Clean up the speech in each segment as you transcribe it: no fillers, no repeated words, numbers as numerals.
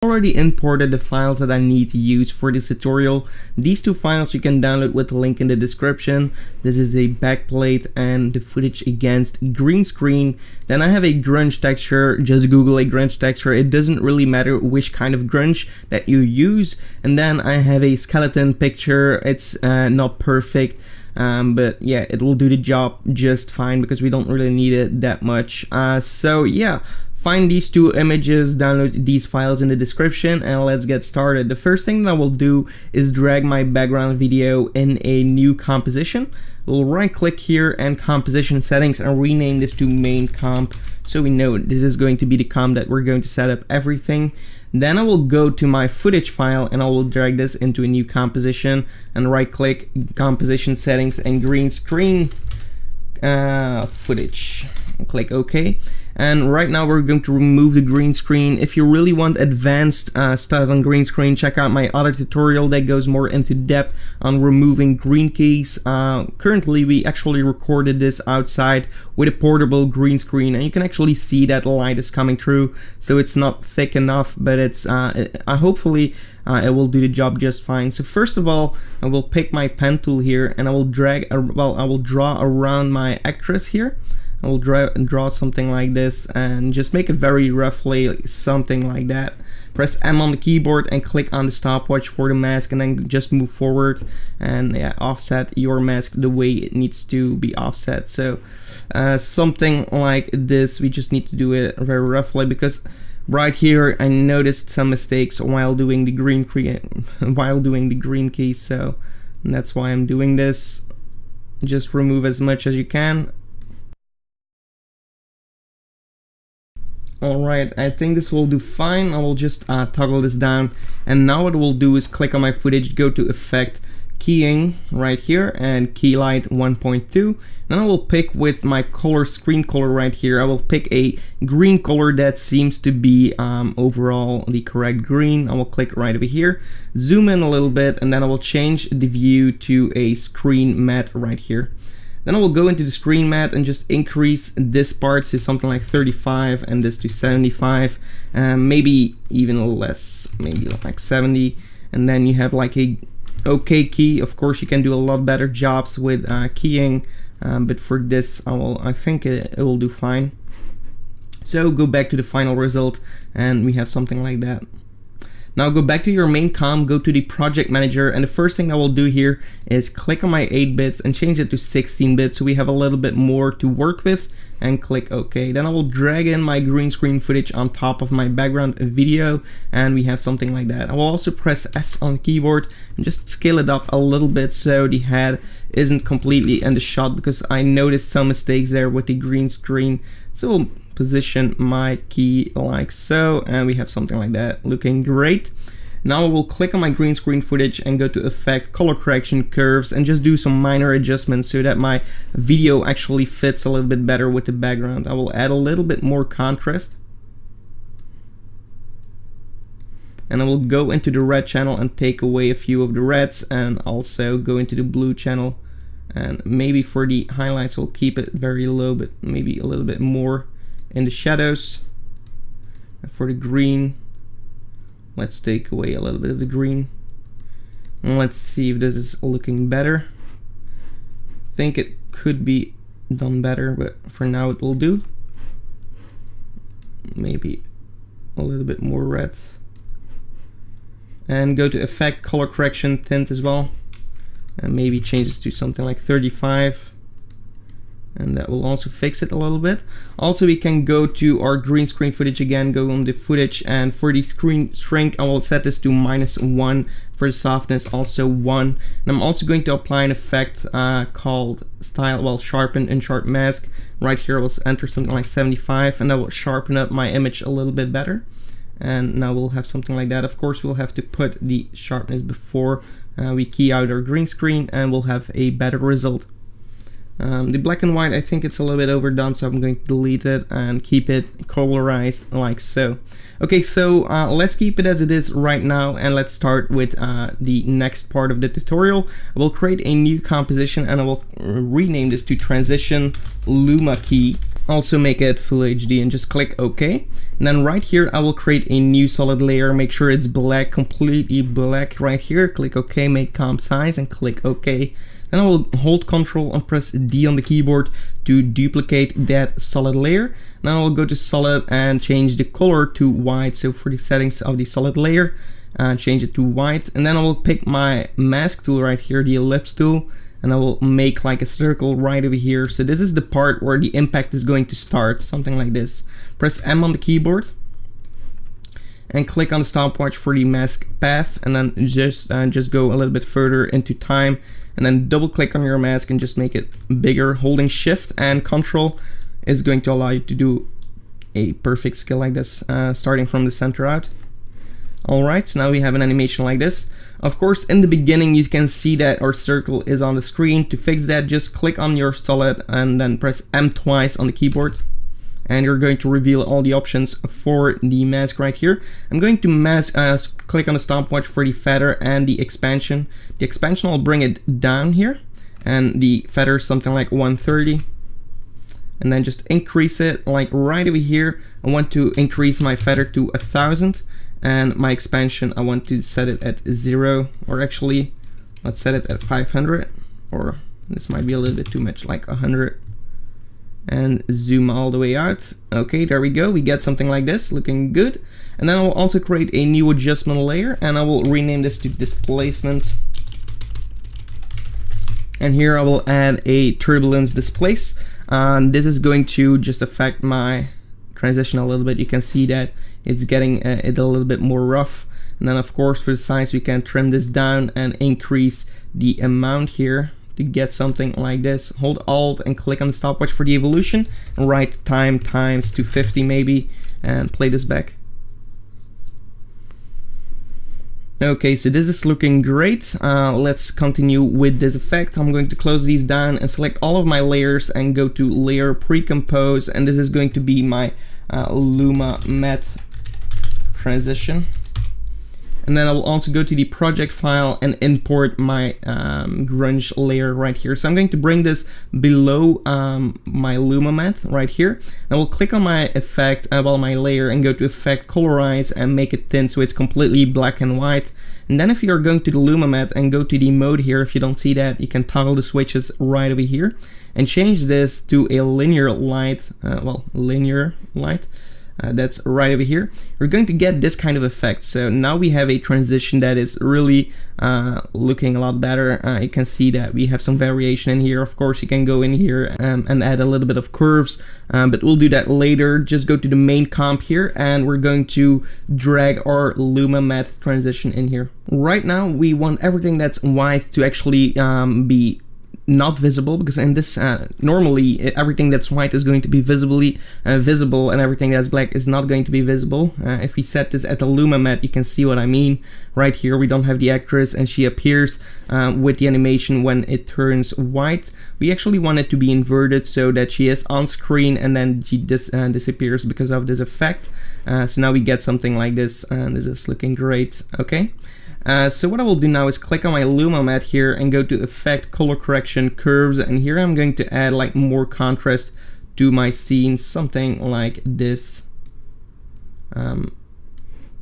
Already imported the files that I need to use for this tutorial. These two files you can download with the link in the description. This is a backplate and the footage against green screen. Then I have a grunge texture. Just Google a grunge texture. It doesn't really matter which kind of grunge that you use. And then I have a skeleton picture. It's not perfect. But yeah, it will do the job just fine because we don't really need it that much. So yeah, find these two images, download these files in the description, and let's get started. The first thing that I will do is drag my background video in a new composition. We'll right click here and composition settings and rename this to main comp, so we know this is going to be the comp that we're going to set up everything. Then I will go to my footage file and I will drag this into a new composition and right click, composition settings, and green screen footage. Click OK. And right now we're going to remove the green screen. If you really want advanced stuff on green screen, check out my other tutorial that goes more into depth on removing green keys. Currently we actually recorded this outside with a portable green screen, and you can actually see that light is coming through, so it's not thick enough, but it's hopefully it will do the job just fine. So first of all, I will pick my pen tool here and I will I will draw around my actress here. I will draw something like this and just make it very roughly, like something like that. Press M on the keyboard and click on the stopwatch for the mask, and then just move forward and yeah, offset your mask the way it needs to be offset. So something like this. We just need to do it very roughly because right here I noticed some mistakes while doing the green key, so that's why I'm doing this. Just remove as much as you can. Alright, I think this will do fine. I will just toggle this down, and now what we'll do is click on my footage, go to Effect, Keying right here, and Key Light 1.2. Then I will pick with my color, screen color right here, I will pick a green color that seems to be overall the correct green. I will click right over here, zoom in a little bit, and then I will change the view to a screen matte right here. Then I will go into the screen matte and just increase this part to something like 35 and this to 75, maybe even less, maybe like 70. And then you have like a OK key. Of course you can do a lot better jobs with keying, but for this I think it will do fine. So go back to the final result and we have something like that. Now go back to your main comp, go to the project manager, and the first thing I will do here is click on my 8 bits and change it to 16 bits so we have a little bit more to work with, and click OK. Then I will drag in my green screen footage on top of my background video, and we have something like that. I will also press S on the keyboard and just scale it up a little bit so the head isn't completely in the shot, because I noticed some mistakes there with the green screen. So we'll position my key like so, and we have something like that, looking great. Now I will click on my green screen footage and go to Effect, Color Correction, Curves, and just do some minor adjustments so that my video actually fits a little bit better with the background. I will add a little bit more contrast, and I will go into the red channel and take away a few of the reds, and also go into the blue channel, and maybe for the highlights we'll keep it very low, but maybe a little bit more in the shadows. And for the green, let's take away a little bit of the green, and let's see if this is looking better. I think it could be done better, but for now it will do. Maybe a little bit more red, and go to Effect, Color Correction, Tint as well, and maybe change this to something like 35, and that will also fix it a little bit. Also we can go to our green screen footage again, go on the footage, and for the screen shrink I will set this to -1, for the softness also 1, and I'm also going to apply an effect called Sharpen and Sharp Mask. Right here I will enter something like 75, and that will sharpen up my image a little bit better, and now we'll have something like that. Of course we'll have to put the sharpness before we key out our green screen, and we'll have a better result. The black and white, I think it's a little bit overdone, so I'm going to delete it and keep it colorized like so. Okay, so let's keep it as it is right now, and let's start with the next part of the tutorial. I will create a new composition and I will rename this to Transition Luma Key. also make it full HD and just click OK. And then right here, I will create a new solid layer. Make sure it's black, completely black right here. Click OK, make comp size and click OK. Then I will hold Ctrl and press D on the keyboard to duplicate that solid layer. Now I will go to solid and change the color to white. So for the settings of the solid layer, change it to white. And then I will pick my mask tool right here, the ellipse tool, and I will make like a circle right over here. So this is the part where the impact is going to start, something like this. Press M on the keyboard and click on the stopwatch for the mask path, and then just go a little bit further into time, and then double click on your mask and just make it bigger. Holding Shift and Ctrl is going to allow you to do a perfect scale like this, starting from the center out. Alright, so now we have an animation like this. Of course, in the beginning you can see that our circle is on the screen. To fix that, just click on your solid and then press M twice on the keyboard. And you're going to reveal all the options for the mask right here. I'm going to click on the stopwatch for the feather and the expansion. The expansion, I'll bring it down here, and the feather something like 130. And then just increase it like right over here. I want to increase my feather to 1000, and my expansion, I want to set it at 0, or actually, let's set it at 500, or this might be a little bit too much, like 100. And zoom all the way out. Okay, there we go. We get something like this, looking good. And then I will also create a new adjustment layer, and I will rename this to displacement. And here I will add a turbulence displace. This is going to just affect my transition a little bit. You can see that it's getting it a little bit more rough. And then of course for the size we can trim this down and increase the amount here to get something like this. Hold Alt and click on the stopwatch for the evolution and write time times 250 maybe, and play this back. Okay, so this is looking great. Let's continue with this effect. I'm going to close these down and select all of my layers and go to Layer Pre-Compose, and this is going to be my Luma Matte transition. And then I will also go to the project file and import my grunge layer right here. So I'm going to bring this below my Luma Matte right here. I will click on my effect, my layer, and go to Effect, Colorize, and make it thin so it's completely black and white. And then if you're going to the Luma Matte and go to the mode here, if you don't see that, you can toggle the switches right over here and change this to a linear light, linear light. That's right over here. We're going to get this kind of effect. So now we have a transition that is really looking a lot better. You can see that we have some variation in here. Of course, you can go in here and add a little bit of curves, but we'll do that later. Just go to the main comp here, and we're going to drag our Luma Matte transition in here. Right now, we want everything that's white to actually be not visible, because in this normally everything that's white is going to be visible, and everything that's black is not going to be visible. If we set this at the Luma Matte, you can see what I mean. Right here we don't have the actress, and she appears with the animation when it turns white. We actually want it to be inverted so that she is on screen and then she disappears because of this effect. So now we get something like this, and this is looking great. Okay. So what I will do now is click on my Luma Matte here and go to Effect, Color Correction, Curves, and here I'm going to add like more contrast to my scene, something like this. I'm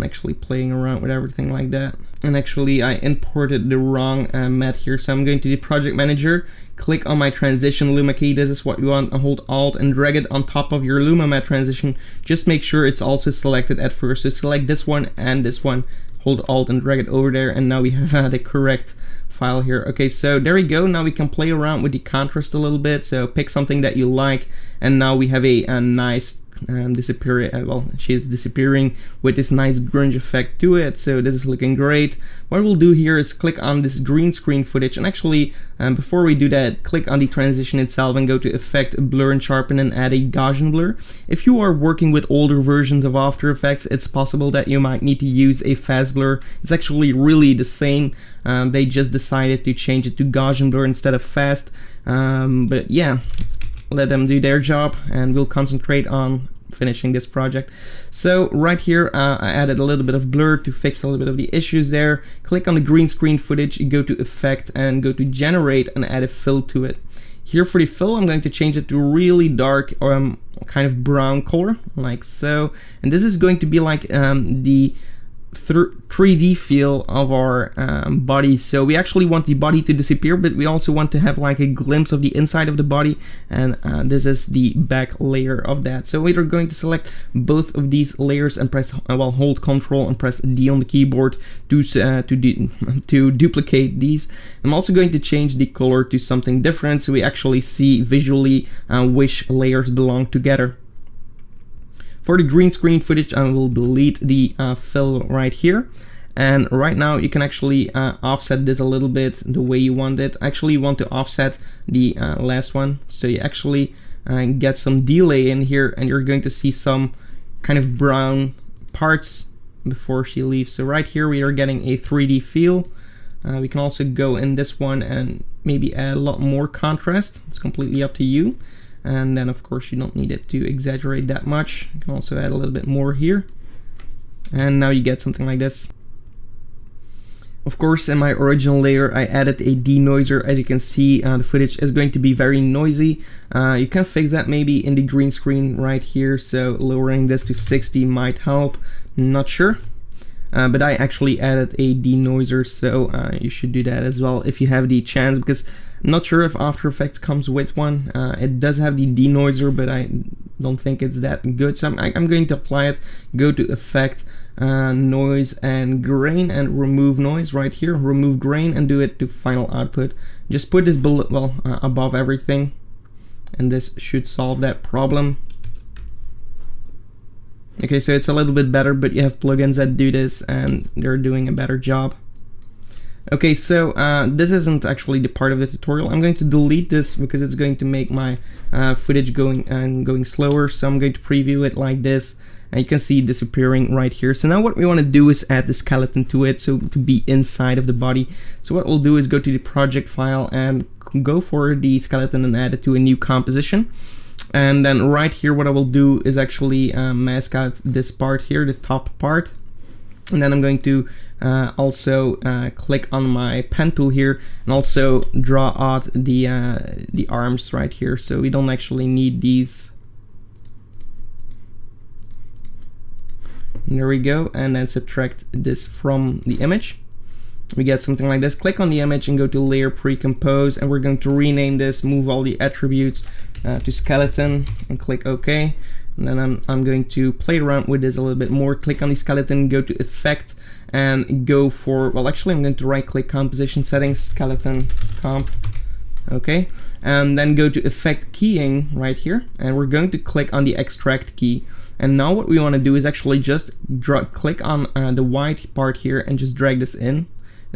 actually playing around with everything like that. And actually I imported the wrong matte here, so I'm going to the Project Manager, click on my Transition Luma key. This is what you want, and hold Alt and drag it on top of your Luma Matte transition. Just make sure it's also selected at first. So select this one and this one. Hold Alt and drag it over there, and now we have the correct file here. Okay, so there we go. Now we can play around with the contrast a little bit. So pick something that you like, and now we have a nice she is disappearing with this nice grunge effect to it. So this is looking great. What we'll do here is click on this green screen footage, and actually before we do that, click on the transition itself and go to Effect, Blur and Sharpen, and add a Gaussian blur. If you are working with older versions of After Effects, it's possible that you might need to use a fast blur. It's actually really the same. They just decided to change it to Gaussian blur instead of fast, but yeah, let them do their job, and we'll concentrate on finishing this project. So right here I added a little bit of blur to fix a little bit of the issues there. Click on the green screen footage, you go to Effect and go to Generate and add a fill to it. Here for the fill, I'm going to change it to really dark kind of brown color, like so. And this is going to be like the 3D feel of our body. So we actually want the body to disappear, but we also want to have like a glimpse of the inside of the body, and this is the back layer of that. So we're going to select both of these layers and press hold Control and press D on the keyboard to duplicate these. I'm also going to change the color to something different so we actually see visually which layers belong together. For the green screen footage, I will delete the fill right here. And right now you can actually offset this a little bit the way you want it. Actually, you want to offset the last one. So you actually get some delay in here, and you're going to see some kind of brown parts before she leaves. So right here we are getting a 3D feel. We can also go in this one and maybe add a lot more contrast. It's completely up to you. And then of course you don't need it to exaggerate that much. You can also add a little bit more here. And now you get something like this. Of course, in my original layer, I added a denoiser. As you can see, the footage is going to be very noisy. You can fix that maybe in the green screen right here. So lowering this to 60 might help. Not sure. But I actually added a denoiser, so you should do that as well if you have the chance, because I'm not sure if After Effects comes with one. It does have the denoiser, but I don't think it's that good. So I'm going to apply it, go to Effect, Noise and Grain, and remove noise right here, remove grain, and do it to final output. Just put this below, well, above everything, and this should solve that problem. Okay, so it's a little bit better, but you have plugins that do this and they're doing a better job. Okay, so this isn't actually the part of the tutorial. I'm going to delete this because it's going to make my footage going slower. So I'm going to preview it like this, and you can see it disappearing right here. So now what we want to do is add the skeleton to it, so to be inside of the body. So what we'll do is go to the project file and go for the skeleton and add it to a new composition. And then right here, what I will do is actually mask out this part here, the top part. And then I'm going to also click on my pen tool here and also draw out the arms right here. So we don't actually need these. And there we go. And then subtract this from the image. We get something like this. Click on the image and go to Layer Pre-Compose, and we're going to rename this, move all the attributes to skeleton, and click OK. And then I'm going to play around with this a little bit more. Click on the skeleton, go to Effect, and go for, well, actually I'm going to right click, Composition Settings, Skeleton Comp. Okay, and then go to Effect Keying right here, and we're going to click on the Extract key. And now what we want to do is actually just click on the white part here and just drag this in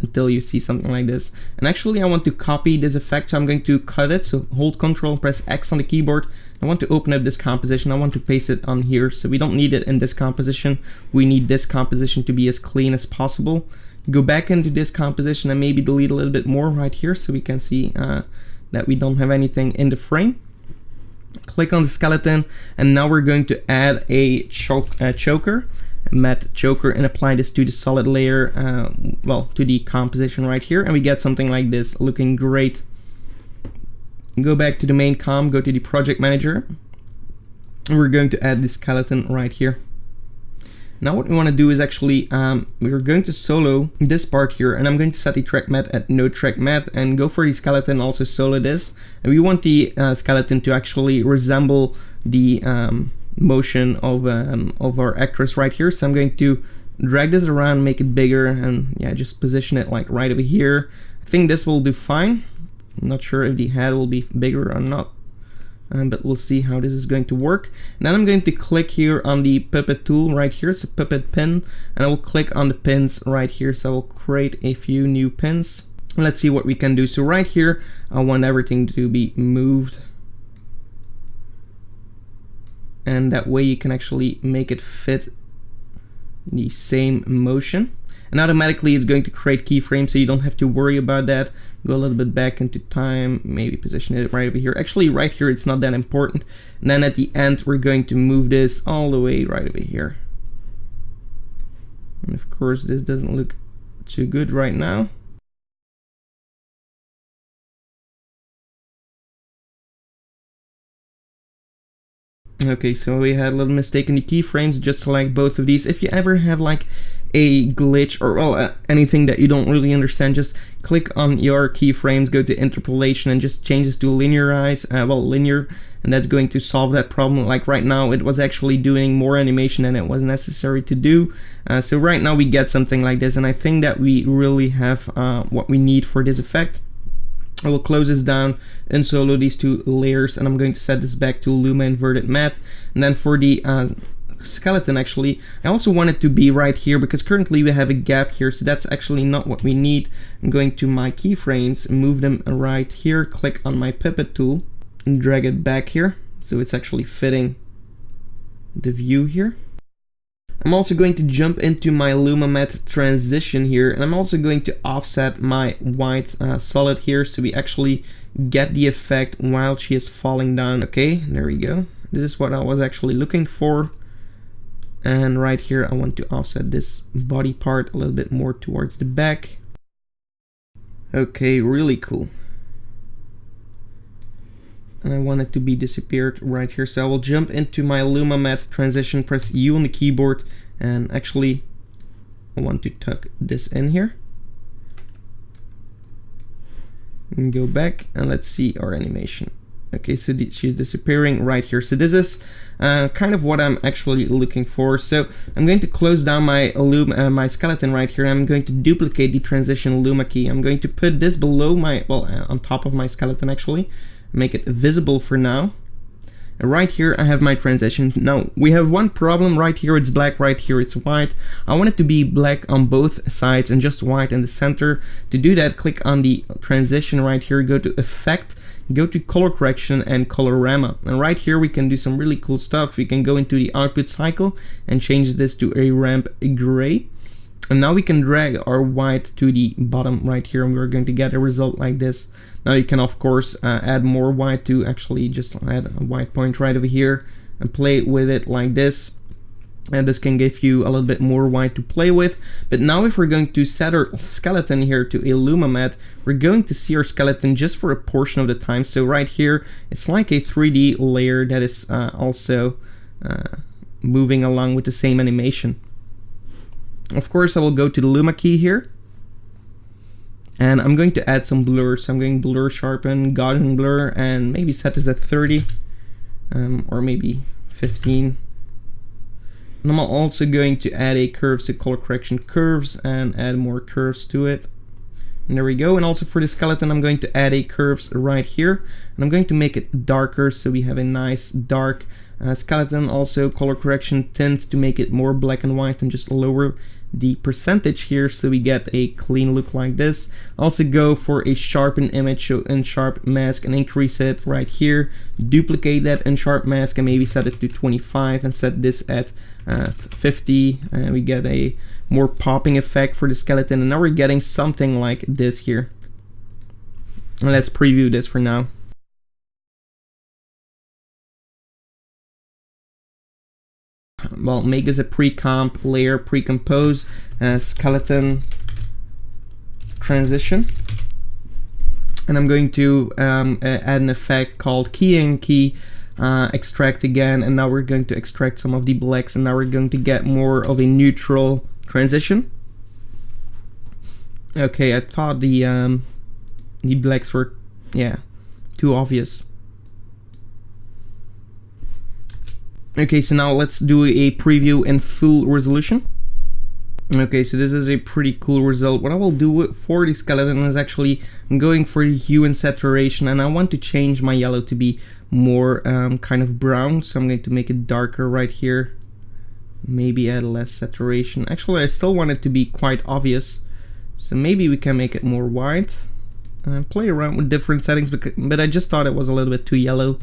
until you see something like this. And actually I want to copy this effect, so I'm going to cut it. So hold Control, press X on the keyboard. I want to open up this composition. I want to paste it on here. So we don't need it in this composition. We need this composition to be as clean as possible. Go back into this composition and maybe delete a little bit more right here so we can see that we don't have anything in the frame. Click on the skeleton, and now we're going to add a choker, matte choker, and apply this to the solid layer, well, to the composition right here, and we get something like this, looking great. Go back to the main comp, go to the project manager, and we're going to add the skeleton right here. Now what we want to do is actually, we're going to solo this part here, and I'm going to set the track matte at no track matte and go for the skeleton, also solo this. And we want the skeleton to actually resemble the motion of our actress right here. So I'm going to drag this around, make it bigger, and yeah, just position it like right over here. I think this will do fine. I'm not sure if the head will be bigger or not. But we'll see how this is going to work. And then I'm going to click here on the puppet tool right here. It's a puppet pin, and I will click on the pins right here. So I will create a few new pins. Let's see what we can do. So right here, I want everything to be moved, and that way you can actually make it fit the same motion. And automatically it's going to create keyframes, so you don't have to worry about that. Go a little bit back into time, maybe position it right over here. Actually right here it's not that important. And then at the end we're going to move this all the way right over here. And of course this doesn't look too good right now. Okay, so we had a little mistake in the keyframes. Just select both of these. If you ever have like a glitch or well anything that you don't really understand, just click on your keyframes, go to interpolation, and just change this to linearize, linear, and that's going to solve that problem. Like right now, it was actually doing more animation than it was necessary to do. So right now we get something like this, and I think that we really have what we need for this effect. I will close this down and solo these two layers, and I'm going to set this back to Luma Inverted Math. And then for the skeleton, actually, I also want it to be right here because currently we have a gap here, so that's actually not what we need. I'm going to my keyframes, move them right here, click on my pivot tool, and drag it back here so it's actually fitting the view here. I'm also going to jump into my Luma Matte transition here, and I'm also going to offset my white solid here so we actually get the effect while she is falling down. Okay, there we go. This is what I was actually looking for. And right here I want to offset this body part a little bit more towards the back. Okay, really cool. And I want it to be disappeared right here, so I will jump into my Luma Matte transition, press U on the keyboard, and actually I want to tuck this in here and go back, and let's see our animation. Okay, so she's disappearing right here. So this is kind of what I'm actually looking for. So I'm going to close down my my skeleton right here. I'm going to duplicate the transition Luma key. I'm going to put this below my, on top of my skeleton actually. Make it visible for now. And right here I have my transition. Now we have one problem. Right here it's black, right here it's white. I want it to be black on both sides and just white in the center. To do that, click on the transition right here, go to Effect, go to Color Correction and Colorama. And right here we can do some really cool stuff. We can go into the output cycle and change this to a ramp gray. And now we can drag our white to the bottom right here, and we're going to get a result like this. Now you can of course add more white to actually just add a white point right over here and play with it like this. And this can give you a little bit more white to play with. But now if we're going to set our skeleton here to a Luma Matte, we're going to see our skeleton just for a portion of the time. So right here, it's like a 3D layer that is also moving along with the same animation. Of course, I will go to the Luma key here, and I'm going to add some blur. So I'm going blur, sharpen, Gaussian blur, and maybe set this at 30 or maybe 15. And I'm also going to add a curve, so color correction curves, and add more curves to it. And there we go. And also for the skeleton, I'm going to add a curves right here, and I'm going to make it darker so we have a nice dark skeleton. Also color correction tint to make it more black and white, and just lower the percentage here so we get a clean look like this. Also go for a sharpen image, so unsharp mask, and increase it right here. Duplicate that unsharp mask and maybe set it to 25 and set this at 50, and we get a more popping effect for the skeleton. And now we're getting something like this here. And let's preview this for now. Well, make this a pre-comp layer, pre-compose skeleton transition, and I'm going to add an effect called keying key extract again, and now we're going to extract some of the blacks, and now we're going to get more of a neutral transition. Okay, I thought the blacks were too obvious. Okay, so now let's do a preview in full resolution. Okay, so this is a pretty cool result. What I will do for the skeleton is actually I'm going for the hue and saturation, and I want to change my yellow to be more kind of brown, so I'm going to make it darker right here. Maybe add less saturation. Actually, I still want it to be quite obvious, so maybe we can make it more white. Play around with different settings, but I just thought it was a little bit too yellow.